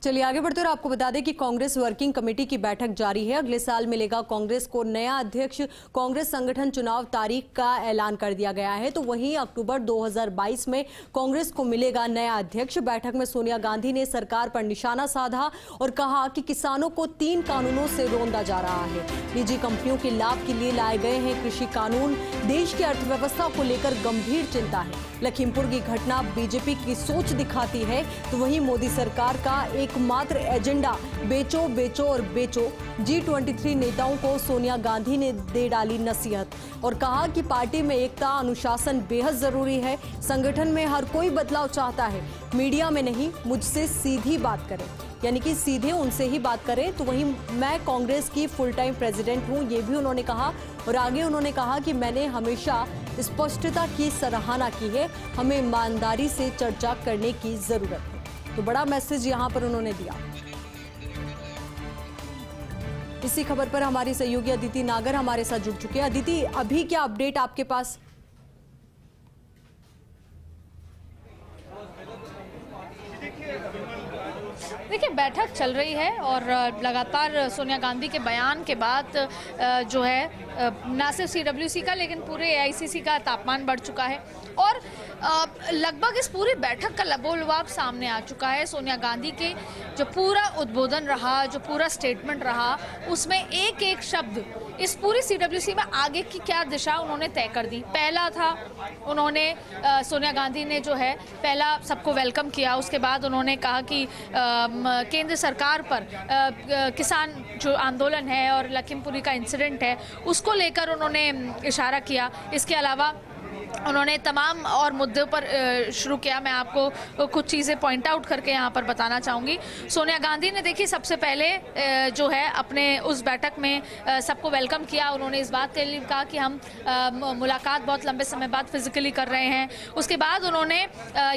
चलिए आगे बढ़ते और आपको बता दें कि कांग्रेस वर्किंग कमेटी की बैठक जारी है। अगले साल मिलेगा कांग्रेस को नया अध्यक्ष। कांग्रेस संगठन चुनाव तारीख का ऐलान कर दिया गया है, तो वहीं अक्टूबर 2022 में कांग्रेस को मिलेगा नया अध्यक्ष। बैठक में सोनिया गांधी ने सरकार पर निशाना साधा और कहा कि किसानों को 3 कानूनों से रौंदा जा रहा है। निजी कंपनियों के लाभ के लिए लाए गए हैं कृषि कानून। देश की अर्थव्यवस्था को लेकर गंभीर चिंता है। लखीमपुर की घटना बीजेपी की सोच दिखाती है, तो वहीं मोदी सरकार का एकमात्र एजेंडा बेचो बेचो और बेचो। G23 नेताओं को सोनिया गांधी ने दे डाली नसीहत और कहा कि पार्टी में एकता अनुशासन बेहद जरूरी है। संगठन में हर कोई बदलाव चाहता है, मीडिया में नहीं, मुझसे सीधी बात करें, यानी कि सीधे उनसे ही बात करें। तो वहीं मैं कांग्रेस की फुल टाइम प्रेसिडेंट हूं, ये भी उन्होंने कहा। और आगे उन्होंने कहा कि मैंने हमेशा स्पष्टता की सराहना की है, हमें ईमानदारी से चर्चा करने की जरूरत है। तो बड़ा मैसेज यहां पर उन्होंने दिया। इसी खबर पर हमारी सहयोगी अदिति नागर हमारे साथ जुड़ चुके हैं। अदिति, अभी क्या अपडेट आपके पास? देखिए, बैठक चल रही है और लगातार सोनिया गांधी के बयान के बाद जो है न सिर्फ CWC का लेकिन पूरे AICC का तापमान बढ़ चुका है और लगभग इस पूरी बैठक का लबोलुआब सामने आ चुका है। सोनिया गांधी के जो पूरा उद्बोधन रहा, जो पूरा स्टेटमेंट रहा, उसमें एक एक शब्द इस पूरी CWC में आगे की क्या दिशा उन्होंने तय कर दी। पहला था, उन्होंने सोनिया गांधी ने जो है पहला सबको वेलकम किया। उसके बाद उन्होंने कहा कि केंद्र सरकार पर किसान जो आंदोलन है और लखीमपुरी का इंसिडेंट है उसको लेकर उन्होंने इशारा किया। इसके अलावा उन्होंने तमाम और मुद्दों पर शुरू किया। मैं आपको कुछ चीज़ें पॉइंट आउट करके यहाँ पर बताना चाहूँगी। सोनिया गांधी ने देखिए सबसे पहले जो है अपने उस बैठक में सबको वेलकम किया। उन्होंने इस बात के लिए कहा कि हम मुलाकात बहुत लंबे समय बाद फिजिकली कर रहे हैं। उसके बाद उन्होंने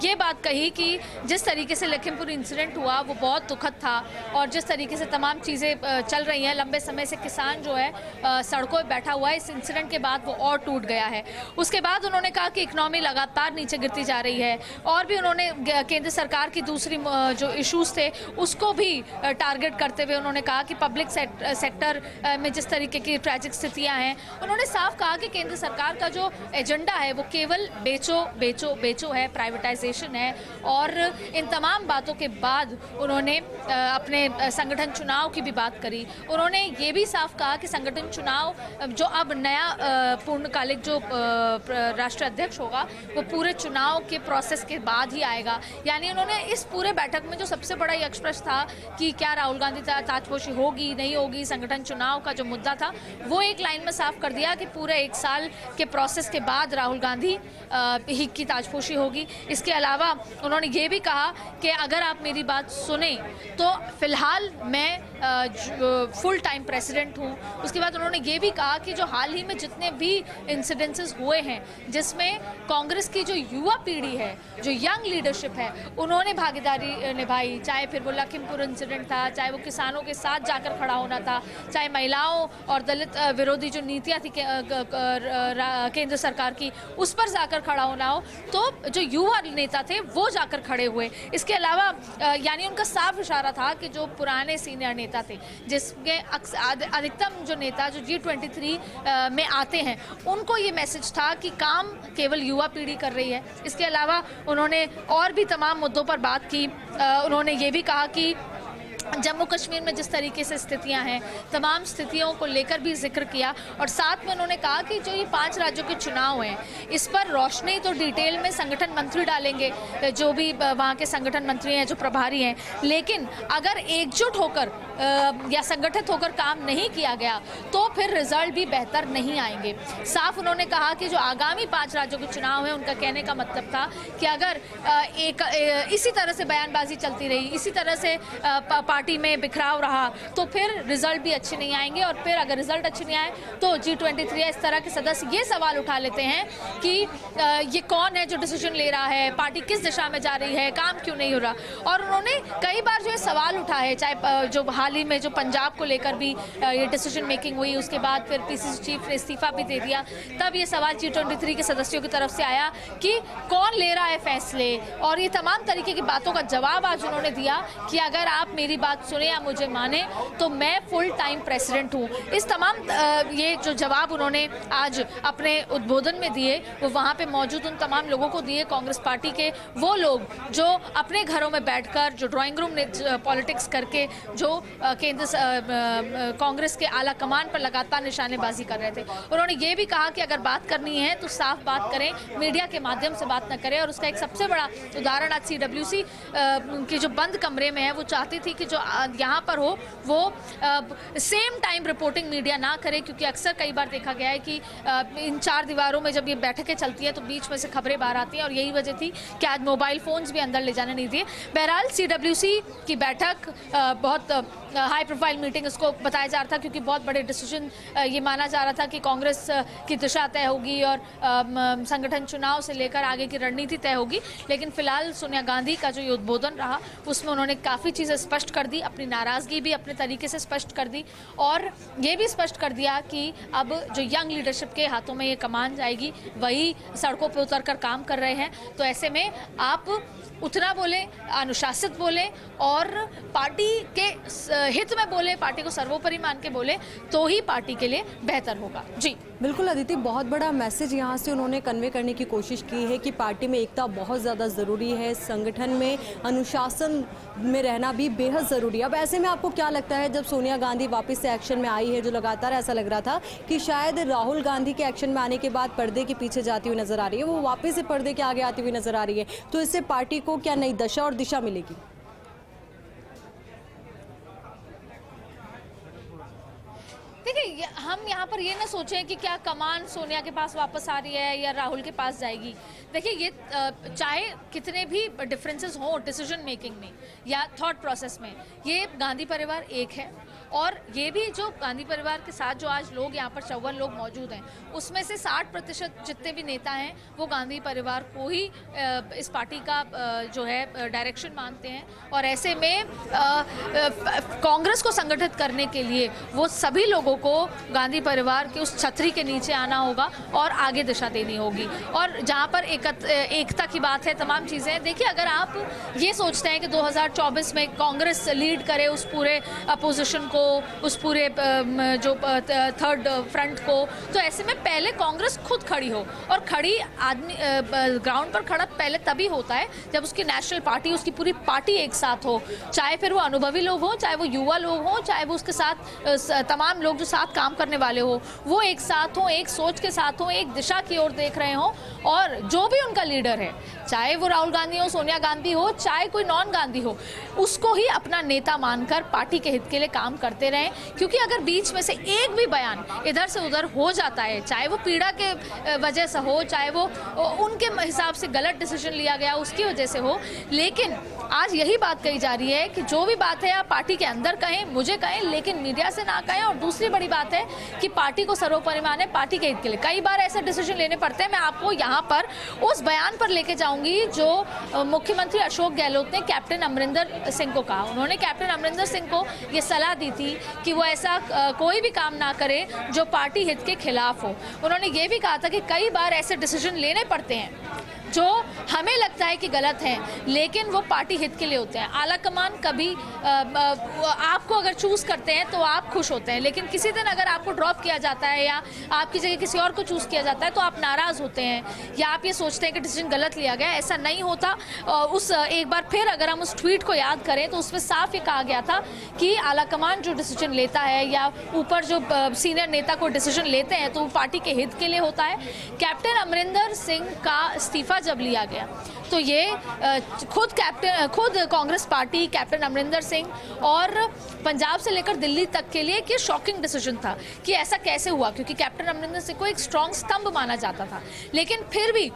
ये बात कही कि जिस तरीके से लखीमपुर इंसिडेंट हुआ वो बहुत दुखद था और जिस तरीके से तमाम चीज़ें चल रही हैं, लंबे समय से किसान जो है सड़कों पर बैठा हुआ है, इस इंसिडेंट के बाद वो और टूट गया है। उसके बाद उन्होंने कहा कि इकोनॉमी लगातार नीचे गिरती जा रही है और भी उन्होंने केंद्र सरकार की दूसरी जो इश्यूज थे उसको भी टारगेट करते हुए उन्होंने कहा कि पब्लिक सेक्टर में जिस तरीके की ट्रैजिक स्थितियां हैं, उन्होंने साफ कहा कि केंद्र सरकार का जो एजेंडा है वो केवल बेचो बेचो बेचो है, प्राइवेटाइजेशन है। और इन तमाम बातों के बाद उन्होंने अपने संगठन चुनाव की भी बात करी। उन्होंने ये भी साफ कहा कि संगठन चुनाव जो अब नया पूर्णकालिक जो राष्ट्रीय अध्यक्ष होगा वो पूरे चुनाव के प्रोसेस के बाद ही आएगा। यानी उन्होंने इस पूरे बैठक में जो सबसे बड़ा यक्ष प्रश्न था कि क्या राहुल गांधी ताजपोशी होगी नहीं होगी, संगठन चुनाव का जो मुद्दा था वो एक लाइन में साफ कर दिया कि पूरे 1 साल के प्रोसेस के बाद राहुल गांधी ही की ताजपोशी होगी। इसके अलावा उन्होंने ये भी कहा कि अगर आप मेरी बात सुने तो फिलहाल मैं फुल टाइम प्रेसिडेंट हूँ। उसके बाद उन्होंने ये भी कहा कि जो हाल ही में जितने भी इंसिडेंसेस हुए हैं जिसमें कांग्रेस की जो युवा पीढ़ी है, जो यंग लीडरशिप है, उन्होंने भागीदारी निभाई, चाहे फिर वो लखीमपुर इंसिडेंट था, चाहे वो किसानों के साथ जाकर खड़ा होना था, चाहे महिलाओं और दलित विरोधी जो नीतियां थी केंद्र सरकार की उस पर जाकर खड़ा होना हो, तो जो युवा नेता थे वो जाकर खड़े हुए। इसके अलावा यानी उनका साफ इशारा था कि जो पुराने सीनियर नेता थे, जिसके अधिकतम जो नेता जो G23 में आते हैं, उनको ये मैसेज था कि काम केवल युवा पीढ़ी कर रही है। इसके अलावा उन्होंने और भी तमाम मुद्दों पर बात की। उन्होंने ये भी कहा कि जम्मू कश्मीर में जिस तरीके से स्थितियां हैं, तमाम स्थितियों को लेकर भी जिक्र किया और साथ में उन्होंने कहा कि जो ये 5 राज्यों के चुनाव हैं इस पर रोशनी तो डिटेल में संगठन मंत्री डालेंगे, जो भी वहाँ के संगठन मंत्री हैं, जो प्रभारी हैं, लेकिन अगर एकजुट होकर या संगठित होकर काम नहीं किया गया तो फिर रिजल्ट भी बेहतर नहीं आएंगे। साफ उन्होंने कहा कि जो आगामी 5 राज्यों के चुनाव हैं उनका कहने का मतलब था कि अगर इसी तरह से बयानबाजी चलती रही, इसी तरह से पार्टी में बिखराव रहा तो फिर रिजल्ट भी अच्छे नहीं आएंगे। और फिर अगर रिजल्ट अच्छे नहीं आए तो G23 इस तरह के सदस्य ये सवाल उठा लेते हैं कि ये कौन है जो डिसीजन ले रहा है, पार्टी किस दिशा में जा रही है, काम क्यों नहीं हो रहा। और उन्होंने कई बार जो है सवाल उठा है, चाहे जो हाल ही में जो पंजाब को लेकर भी ये डिसीजन मेकिंग हुई, उसके बाद फिर PCC चीफ ने इस्तीफा भी दे दिया, तब ये सवाल G23 के सदस्यों की तरफ से आया कि कौन ले रहा है फैसले। और ये तमाम तरीके की बातों का जवाब आज उन्होंने दिया कि अगर आप मेरी बात सुने या मुझे माने तो मैं फुल टाइम प्रेसिडेंट हूँ। इस तमाम ये जो जवाब उन्होंने आज अपने उद्बोधन में दिए वो वहाँ पे मौजूद उन तमाम लोगों को दिए, कांग्रेस पार्टी के वो लोग जो अपने घरों में बैठकर, जो ड्राइंग रूम पॉलिटिक्स करके, जो केंद्र कांग्रेस के आला कमान पर लगातार निशानेबाजी कर रहे थे। उन्होंने ये भी कहा कि अगर बात करनी है तो साफ बात करें, मीडिया के माध्यम से बात न करें। और उसका एक सबसे बड़ा उदाहरण आज CWC की जो बंद कमरे में है, वो चाहती थी कि जो यहाँ पर हो वो सेम टाइम रिपोर्टिंग मीडिया ना करे, क्योंकि अक्सर कई बार देखा गया है कि इन 4 दीवारों में जब ये बैठकें चलती हैं तो बीच में से खबरें बाहर आती हैं, और यही वजह थी कि आज मोबाइल फोन्स भी अंदर ले जाने नहीं दिए। बहरहाल CWC की बैठक बहुत हाई प्रोफाइल मीटिंग इसको बताया जा रहा था, क्योंकि बहुत बड़े डिसीजन ये माना जा रहा था कि कांग्रेस की दिशा तय होगी और संगठन चुनाव से लेकर आगे की रणनीति तय होगी। लेकिन फिलहाल सोनिया गांधी का जो ये उद्बोधन रहा उसमें उन्होंने काफ़ी चीज़ें स्पष्ट कर दी, अपनी नाराज़गी भी अपने तरीके से स्पष्ट कर दी, और ये भी स्पष्ट कर दिया कि अब जो यंग लीडरशिप के हाथों में ये कमान जाएगी, वही सड़कों पर उतर कर काम कर रहे हैं। तो ऐसे में आप उतना बोले, अनुशासित बोले और पार्टी के हित में बोले, पार्टी को सर्वोपरि मान के बोले, तो ही पार्टी के लिए बेहतर होगा। जी बिल्कुल अदिति, बहुत बड़ा मैसेज यहाँ से उन्होंने कन्वे करने की कोशिश की है कि पार्टी में एकता बहुत ज़्यादा ज़रूरी है, संगठन में अनुशासन में रहना भी बेहद ज़रूरी है। अब ऐसे में आपको क्या लगता है, जब सोनिया गांधी वापस से एक्शन में आई है, जो लगातार ऐसा लग रहा था कि शायद राहुल गांधी के एक्शन में आने के बाद पर्दे के पीछे जाती हुई नजर आ रही है, वो वापस से पर्दे के आगे आती हुई नजर आ रही है, तो इससे पार्टी को क्या नई दशा और दिशा मिलेगी? देखिए, हम यहाँ पर ये ना सोचें कि क्या कमान सोनिया के पास वापस आ रही है या राहुल के पास जाएगी। देखिए, ये चाहे कितने भी डिफरेंसेस हों डिसीजन मेकिंग में या थॉट प्रोसेस में, ये गांधी परिवार एक है। और ये भी जो गांधी परिवार के साथ जो आज लोग यहाँ पर 54 लोग मौजूद हैं, उसमें से 60% जितने भी नेता हैं वो गांधी परिवार को ही इस पार्टी का जो है डायरेक्शन मानते हैं। और ऐसे में कांग्रेस को संगठित करने के लिए वो सभी लोगों को गांधी परिवार के उस छतरी के नीचे आना होगा और आगे दिशा देनी होगी। और जहाँ पर एकता की बात है, तमाम चीज़ें, देखिए, अगर आप ये सोचते हैं कि 2024 में कांग्रेस लीड करे उस पूरे अपोजिशन को, उस पूरे जो थर्ड फ्रंट को, तो ऐसे में पहले कांग्रेस खुद खड़ी हो। और खड़ी आदमी ग्राउंड पर खड़ा पहले तभी होता है जब उसकी नेशनल पार्टी, उसकी पूरी पार्टी एक साथ हो, चाहे फिर वो अनुभवी लोग हों, चाहे वो युवा लोग हों, चाहे वो उसके साथ तमाम लोग जो साथ काम करने वाले हो, वो एक साथ हों, एक सोच के साथ हों, एक दिशा की ओर देख रहे हों। और जो भी उनका लीडर है, चाहे वो राहुल गांधी हो, सोनिया गांधी हो, चाहे कोई नॉन गांधी हो, उसको ही अपना नेता मानकर पार्टी के हित के लिए काम करते रहें। क्योंकि अगर बीच में से एक भी बयान इधर से उधर हो जाता है, चाहे वो पीड़ा के वजह से हो, चाहे वो उनके हिसाब से गलत डिसीजन लिया गया उसकी वजह से हो, लेकिन आज यही बात कही जा रही है कि जो भी बात है आप पार्टी के अंदर कहें, मुझे कहें, लेकिन मीडिया से ना कहें। और दूसरी बड़ी बात है कि पार्टी को सर्वोपरि माने, पार्टी के हित के लिए। कई बार ऐसे डिसीजन लेने पड़ते हैं। मैं आपको यहाँ पर उस बयान पर लेके जाऊंगी जो मुख्यमंत्री अशोक गहलोत ने कैप्टन अमरिंदर सिंह को कहा। उन्होंने कैप्टन अमरिंदर सिंह को ये सलाह दी थी कि वो ऐसा कोई भी काम ना करे जो पार्टी हित के खिलाफ हो। उन्होंने ये भी कहा था कि कई बार ऐसे डिसीजन लेने पड़ते हैं जो हमें लगता है कि गलत है, लेकिन वो पार्टी हित के लिए होते हैं। आला कमान कभी आपको अगर चूज़ करते हैं तो आप खुश होते हैं, लेकिन किसी दिन अगर आपको ड्रॉप किया जाता है या आपकी जगह किसी और को चूज़ किया जाता है तो आप नाराज़ होते हैं या आप ये सोचते हैं कि डिसीजन गलत लिया गया। ऐसा नहीं होता। उस एक बार फिर अगर हम उस ट्वीट को याद करें तो उसमें साफ ये कहा गया था कि आला कमान जो डिसीजन लेता है या ऊपर जो सीनियर नेता को डिसीजन लेते हैं तो वो पार्टी के हित के लिए होता है। कैप्टन अमरिंदर सिंह का इस्तीफा जब लिया गया तो ये खुद कांग्रेस पार्टी, कैप्टन अमरिंदर सिंह और पंजाब से लेकर दिल्ली तक के लिए कि शॉकिंग डिसीजन था कि ऐसा कैसे हुआ, क्योंकि कैप्टन अमरिंदर सिंह को एक स्ट्रॉन्ग स्तंभ माना जाता था। लेकिन फिर भी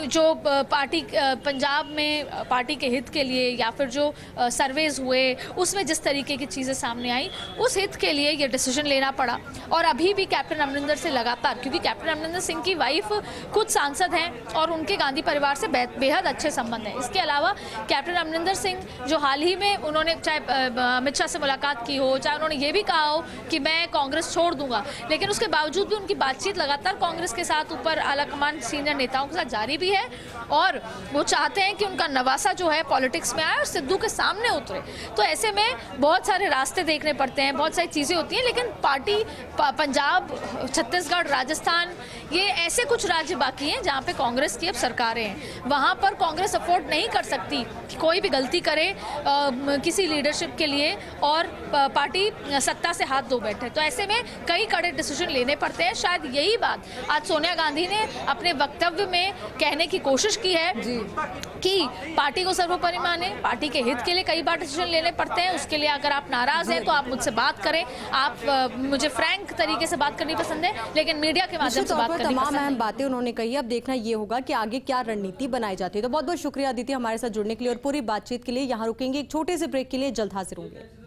जो पार्टी पंजाब में पार्टी के हित के लिए या फिर जो सर्वेज हुए उसमें जिस तरीके की चीज़ें सामने आई, उस हित के लिए ये डिसीजन लेना पड़ा। और अभी भी कैप्टन अमरिंदर से लगातार, क्योंकि कैप्टन अमरिंदर सिंह की वाइफ खुद सांसद हैं और उनके गांधी परिवार से बेहद अच्छे संबंध हैं। इसके अलावा कैप्टन अमरिंदर सिंह जो हाल ही में उन्होंने चाहे अमित शाह से मुलाकात की हो, चाहे उन्होंने ये भी कहा हो कि मैं कांग्रेस छोड़ दूंगा, लेकिन उसके बावजूद भी उनकी बातचीत लगातार कांग्रेस के साथ ऊपर आलाकमान सीनियर नेताओं के साथ जारी भी है और वो चाहते हैं कि उनका नवासा जो है पॉलिटिक्स में आए और सिद्धू के सामने उतरे। तो ऐसे में बहुत सारे रास्ते देखने पड़ते हैं, बहुत सारी चीज़ें होती हैं, लेकिन पार्टी पंजाब, छत्तीसगढ़, राजस्थान, ये ऐसे कुछ राज्य बाकी हैं जहाँ पे कांग्रेस की अब सरकारें हैं। वहाँ पर कांग्रेस अफोर्ड नहीं कर सकती कि कोई भी गलती करे किसी लीडरशिप के लिए और पार्टी सत्ता से हाथ धो बैठे। तो ऐसे में कई कड़े डिसीजन लेने पड़ते हैं। शायद यही बात आज सोनिया गांधी ने अपने वक्तव्य में कहने की कोशिश की है कि पार्टी को सर्वोपरि माने, पार्टी के हित के लिए कई बार डिसीजन लेने पड़ते हैं। उसके लिए अगर आप नाराज हैं तो आप मुझसे बात करें, आप मुझे फ्रैंक तरीके से बात करनी पसंद है, लेकिन मीडिया के माध्यम से बात करनी पसंद है। तमाम अहम बातें उन्होंने कही। अब देखना ये होगा कि आगे क्या रणनीति बनाई जाती है। तो बहुत बहुत शुक्रिया अदिति हमारे साथ जुड़ने के लिए और पूरी बातचीत के लिए। यहाँ रुकेंगे एक छोटे से ब्रेक के लिए, जल्द हाजिर होंगे।